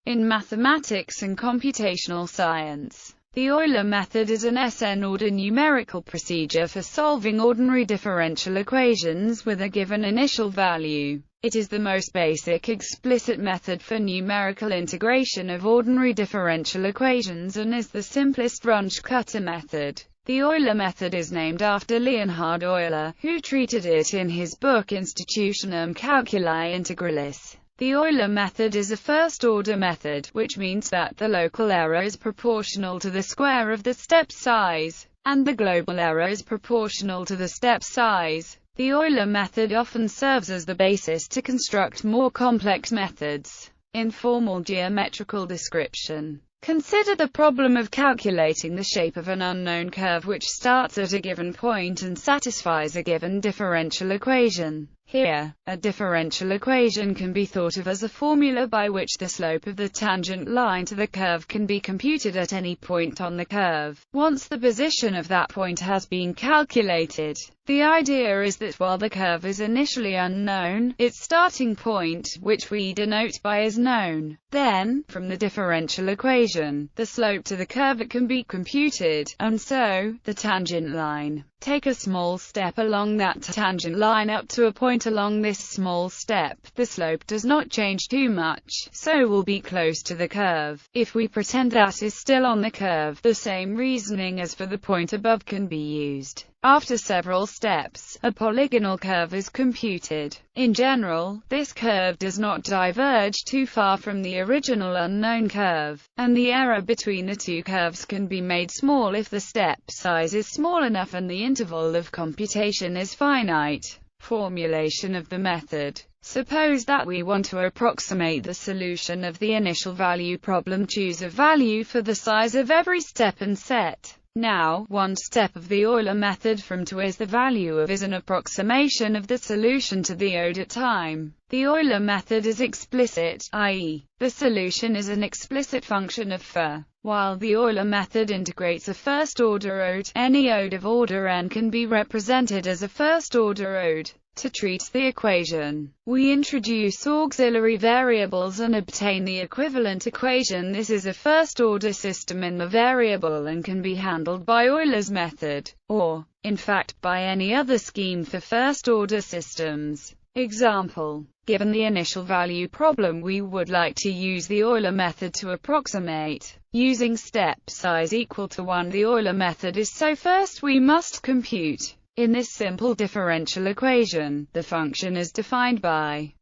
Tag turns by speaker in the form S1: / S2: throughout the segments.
S1: In mathematics and computational science, the Euler method is an Sn-order numerical procedure for solving ordinary differential equations with a given initial value. It is the most basic explicit method for numerical integration of ordinary differential equations and is the simplest Runge-Kutta method. The Euler method is named after Leonhard Euler, who treated it in his book Institutionum Calculi Integralis. The Euler method is a first-order method, which means that the local error is proportional to the square of the step size, and the global error is proportional to the step size. The Euler method often serves as the basis to construct more complex methods. Informal geometrical description. Consider the problem of calculating the shape of an unknown curve which starts at a given point and satisfies a given differential equation. Here, a differential equation can be thought of as a formula by which the slope of the tangent line to the curve can be computed at any point on the curve. Once the position of that point has been calculated, the idea is that while the curve is initially unknown, its starting point, which we denote by, is known. Then, from the differential equation, the slope to the curve can be computed, and so, the tangent line. Take a small step along that tangent line up to a point along this small step. The slope does not change too much, so will be close to the curve. If we pretend that is still on the curve, the same reasoning as for the point above can be used. After several steps, a polygonal curve is computed. In general, this curve does not diverge too far from the original unknown curve, and the error between the two curves can be made small if the step size is small enough and the interval of computation is finite. Formulation of the method. Suppose that we want to approximate the solution of the initial value problem. Choose a value for the size of every step and set. Now, one step of the Euler method from to is the value of is an approximation of the solution to the ode at time. The Euler method is explicit, i.e., the solution is an explicit function of phi. While the Euler method integrates a first-order ode, any ode of order n can be represented as a first-order ode. To treat the equation, we introduce auxiliary variables and obtain the equivalent equation. This is a first-order system in the variable and can be handled by Euler's method, or, in fact, by any other scheme for first-order systems. Example: given the initial value problem, we would like to use the Euler method to approximate, using step size equal to 1. The Euler method is so first we must compute. In this simple differential equation, the function is defined by,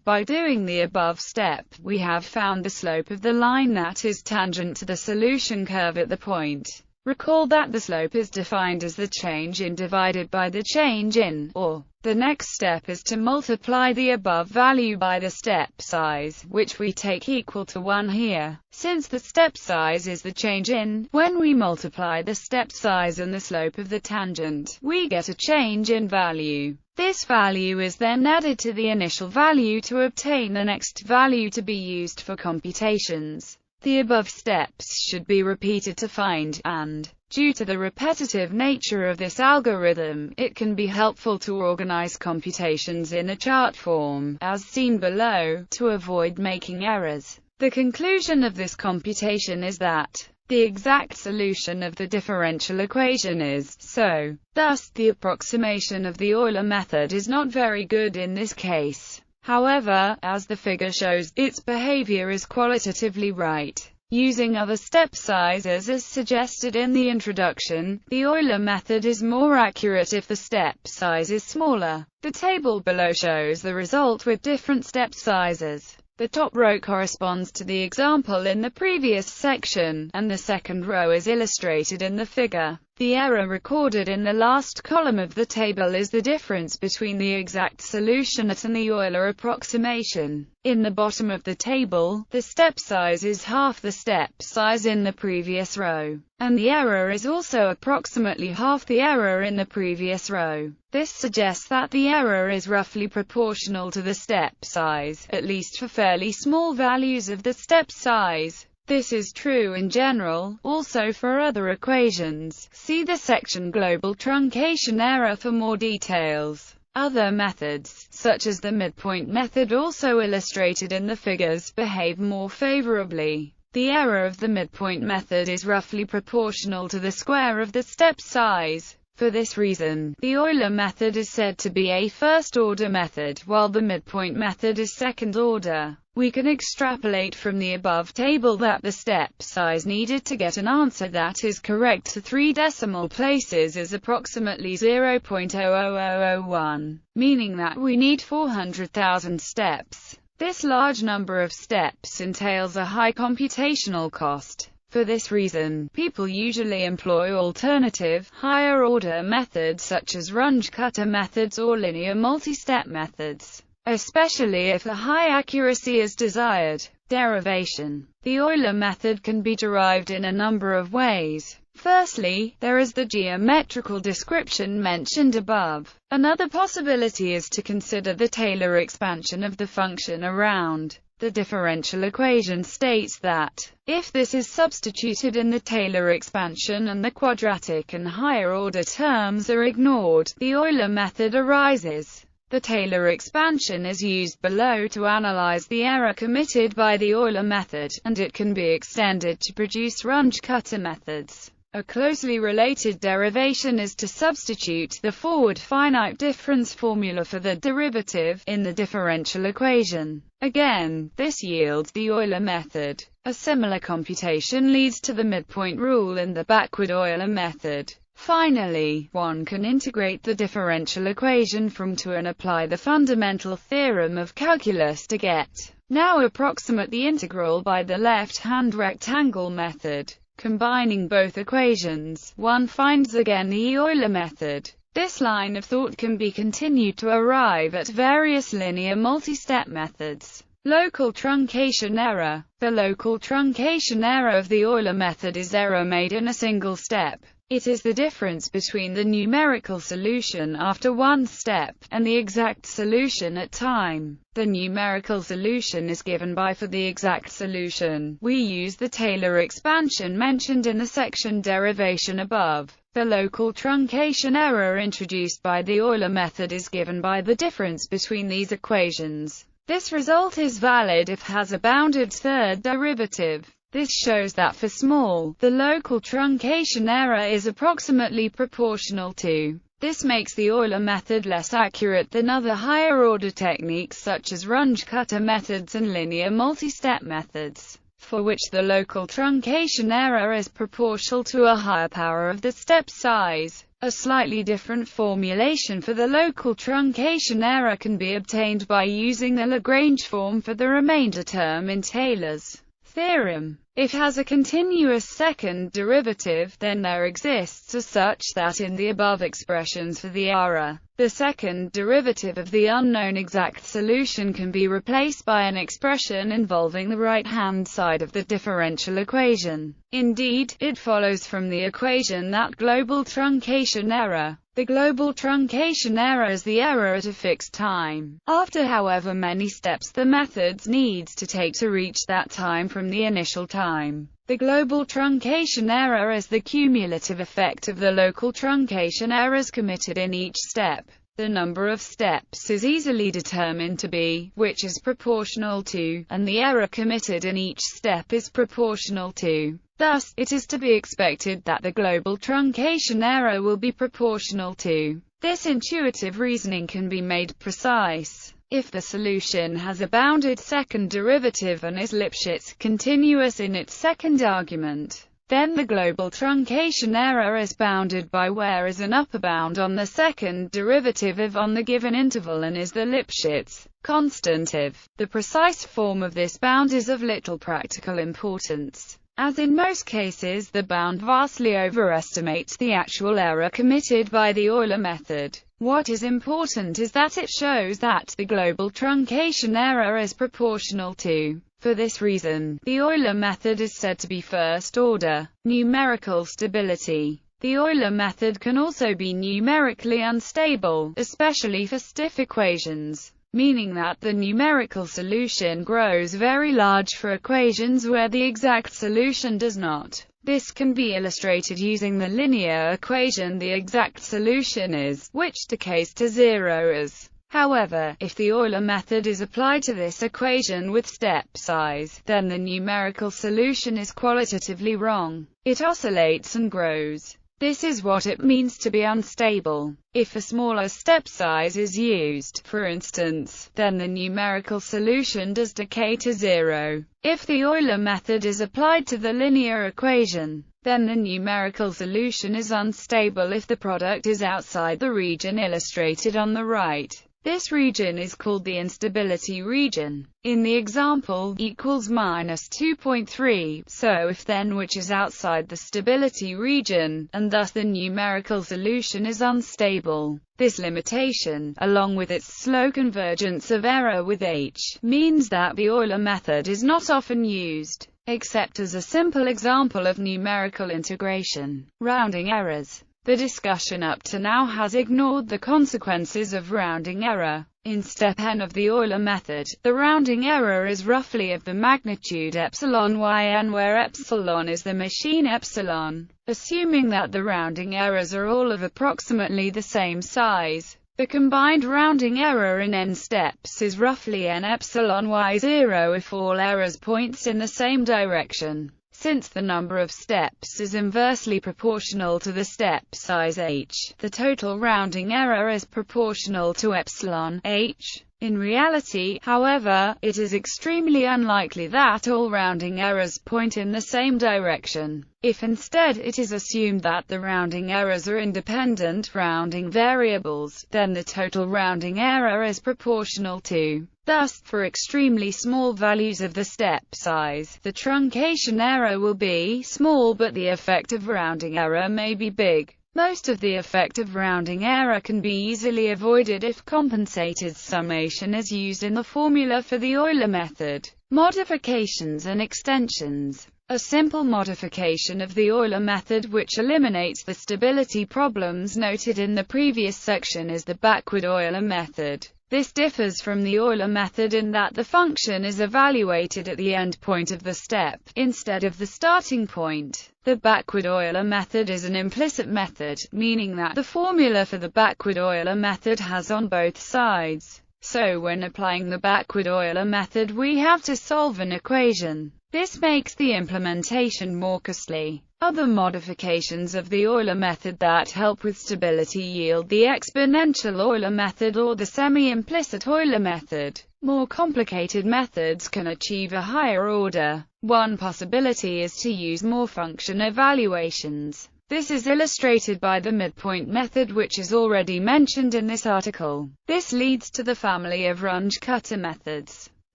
S1: by doing the above step, we have found the slope of the line that is tangent to the solution curve at the point. Recall that the slope is defined as the change in divided by the change in, or, the next step is to multiply the above value by the step size, which we take equal to 1 here. Since the step size is the change in, when we multiply the step size and the slope of the tangent, we get a change in value. This value is then added to the initial value to obtain the next value to be used for computations. The above steps should be repeated to find, and, due to the repetitive nature of this algorithm, it can be helpful to organize computations in a chart form, as seen below, to avoid making errors. The conclusion of this computation is that the exact solution of the differential equation is so. Thus, the approximation of the Euler method is not very good in this case. However, as the figure shows, its behavior is qualitatively right. Using other step sizes as suggested in the introduction, the Euler method is more accurate if the step size is smaller. The table below shows the result with different step sizes. The top row corresponds to the example in the previous section, and the second row is illustrated in the figure. The error recorded in the last column of the table is the difference between the exact solution and the Euler approximation. In the bottom of the table, the step size is half the step size in the previous row, and the error is also approximately half the error in the previous row. This suggests that the error is roughly proportional to the step size, at least for fairly small values of the step size. This is true in general, also for other equations. See the section Global Truncation Error for more details. Other methods, such as the midpoint method also illustrated in the figures, behave more favorably. The error of the midpoint method is roughly proportional to the square of the step size. For this reason, the Euler method is said to be a first-order method, while the midpoint method is second-order. We can extrapolate from the above table that the step size needed to get an answer that is correct to 3 decimal places is approximately 0.00001, meaning that we need 400,000 steps. This large number of steps entails a high computational cost. For this reason, people usually employ alternative, higher-order methods such as Runge Kutta methods or linear multi-step methods, especially if a high accuracy is desired. Derivation. The Euler method can be derived in a number of ways. Firstly, there is the geometrical description mentioned above. Another possibility is to consider the Taylor expansion of the function around. The differential equation states that, if this is substituted in the Taylor expansion and the quadratic and higher-order terms are ignored, the Euler method arises. The Taylor expansion is used below to analyze the error committed by the Euler method, and it can be extended to produce Runge-Kutta methods. A closely related derivation is to substitute the forward finite difference formula for the derivative in the differential equation. Again, this yields the Euler method. A similar computation leads to the midpoint rule in the backward Euler method. Finally, one can integrate the differential equation from to and apply the fundamental theorem of calculus to get. Now approximate the integral by the left-hand rectangle method. Combining both equations, one finds again the Euler method. This line of thought can be continued to arrive at various linear multi-step methods. Local truncation error. The local truncation error of the Euler method is error made in a single step. It is the difference between the numerical solution after one step, and the exact solution at time. The numerical solution is given by for the exact solution. We use the Taylor expansion mentioned in the section derivation above. The local truncation error introduced by the Euler method is given by the difference between these equations. This result is valid if has a bounded third derivative. This shows that for small, the local truncation error is approximately proportional to. This makes the Euler method less accurate than other higher-order techniques such as Runge-Kutta methods and linear multi-step methods, for which the local truncation error is proportional to a higher power of the step size. A slightly different formulation for the local truncation error can be obtained by using the Lagrange form for the remainder term in Taylor's theorem. If has a continuous second derivative, then there exists a such that in the above expressions for the error, the second derivative of the unknown exact solution can be replaced by an expression involving the right-hand side of the differential equation. Indeed, it follows from the equation that global truncation error. The global truncation error is the error at a fixed time, after however many steps the methods needs to take to reach that time from the initial time. The global truncation error is the cumulative effect of the local truncation errors committed in each step. The number of steps is easily determined to be, which is proportional to, and the error committed in each step is proportional to. Thus, it is to be expected that the global truncation error will be proportional to. This intuitive reasoning can be made precise. If the solution has a bounded second derivative and is Lipschitz continuous in its second argument, then the global truncation error is bounded by where is an upper bound on the second derivative of on the given interval and is the Lipschitz constant if. The precise form of this bound is of little practical importance. As in most cases, the bound vastly overestimates the actual error committed by the Euler method. What is important is that it shows that the global truncation error is proportional to. For this reason, the Euler method is said to be first-order. Numerical stability. The Euler method can also be numerically unstable, especially for stiff equations, meaning that the numerical solution grows very large for equations where the exact solution does not. This can be illustrated using the linear equation. The exact solution is, which decays to zero as. However, if the Euler method is applied to this equation with step size, then the numerical solution is qualitatively wrong. It oscillates and grows. This is what it means to be unstable. If a smaller step size is used, for instance, then the numerical solution does decay to zero. If the Euler method is applied to the linear equation, then the numerical solution is unstable if the product is outside the region illustrated on the right. This region is called the instability region. In the example, equals -2.3, so if then which is outside the stability region, and thus the numerical solution is unstable. This limitation, along with its slow convergence of error with h, means that the Euler method is not often used, except as a simple example of numerical integration. Rounding errors. The discussion up to now has ignored the consequences of rounding error. In step n of the Euler method, the rounding error is roughly of the magnitude epsilon yn, where epsilon is the machine epsilon. Assuming that the rounding errors are all of approximately the same size, the combined rounding error in n steps is roughly n epsilon y0 if all errors points in the same direction. Since the number of steps is inversely proportional to the step size h, the total rounding error is proportional to epsilon h. In reality, however, it is extremely unlikely that all rounding errors point in the same direction. If instead it is assumed that the rounding errors are independent rounding variables, then the total rounding error is proportional to. Thus, for extremely small values of the step size, the truncation error will be small but the effective rounding error may be big. Most of the effective rounding error can be easily avoided if compensated summation is used in the formula for the Euler method. Modifications and extensions. A simple modification of the Euler method which eliminates the stability problems noted in the previous section is the backward Euler method. This differs from the Euler method in that the function is evaluated at the end point of the step, instead of the starting point. The backward Euler method is an implicit method, meaning that the formula for the backward Euler method has on both sides. So when applying the backward Euler method we have to solve an equation. This makes the implementation more costly. Other modifications of the Euler method that help with stability yield the exponential Euler method or the semi-implicit Euler method. More complicated methods can achieve a higher order. One possibility is to use more function evaluations. This is illustrated by the midpoint method which is already mentioned in this article. This leads to the family of Runge Kutta methods.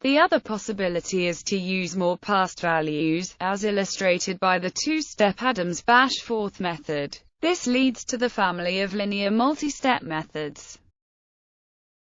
S1: The other possibility is to use more past values, as illustrated by the two-step Adams-Bashforth method. This leads to the family of linear multi-step methods.